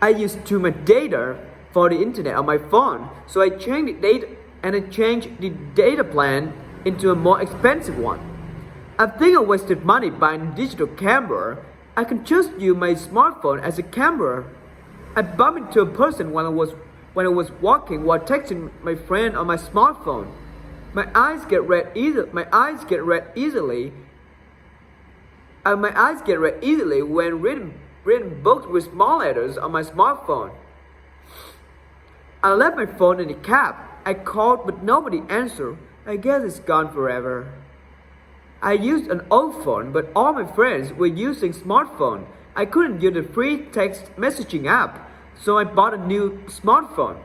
I use too much data for the internet on my phone, so I changed the data plan into a more expensive one. I think I wasted money buying a digital camera. I can just use my smartphone as a camera. I bumped into a person when I was walking while texting my friend on my smartphone. My eyes get red easily. My eyes get red easily when reading books with small letters on my smartphone. I left my phone in the cab. I called, but nobody answered. I guess it's gone forever. I used an old phone, but all my friends were using smartphone. I couldn't use the free text messaging app, so I bought a new smartphone.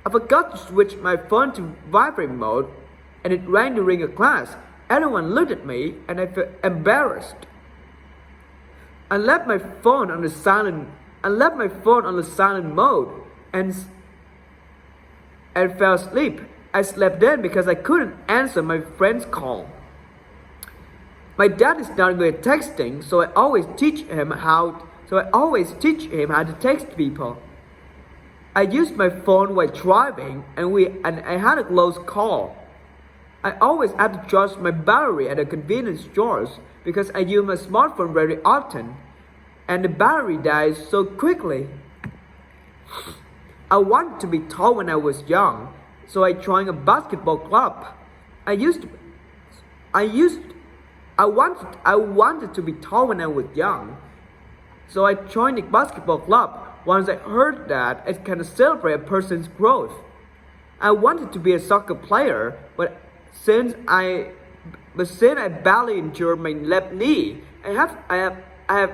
I forgot to switch my phone to vibrate mode, and it rang during a class. Everyone looked at me, and I felt embarrassed. I left my phone on the silent mode and fell asleep. I slept then because I couldn't answer my friend's call. My dad is not good at texting, so I always teach him how to text people. I used my phone while driving, and I had a close call. I always had to charge my battery at the convenience stores because I use my smartphone very often, and the battery dies so quickly. I wanted to be tall when I was young, so I joined a basketball club. I wanted to be tall when I was young, so I joined the basketball club. Once I heard that it can celebrate a person's growth. I wanted to be a soccer player, but since I badly injured my left knee, I have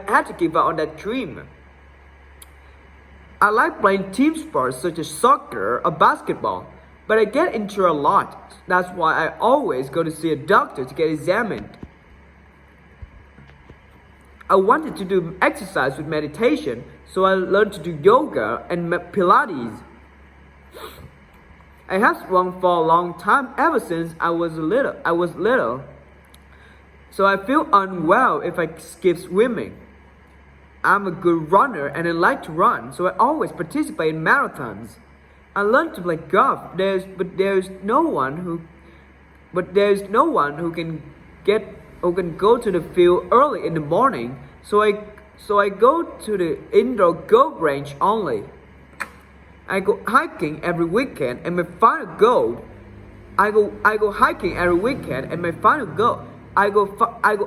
had to give up on that dream. I like playing team sports such as soccer or basketball, but I get injured a lot. That's why I always go to see a doctor to get examined. I wanted to do exercise with meditation, so I learned to do yoga and Pilates. I have swum for a long time ever since I was little. So I feel unwell if I skip swimming. I'm a good runner and I like to run, so I always participate in marathons. I learned to play golf. There's no one who can go to the field early in the morning, so I go to the indoor golf range only. I go hiking every weekend, and my final goal. I go hiking every weekend, and my final goal. I go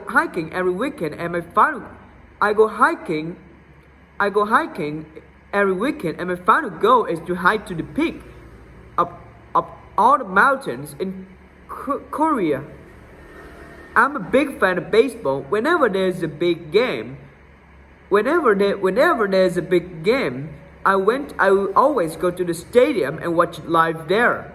hiking every weekend, and my final. I go hiking every weekend, and my final goal is to hike to the peak of all the mountains in Korea. I'm a big fan of baseball. Whenever there's a big game, I will always go to the stadium and watch it live there.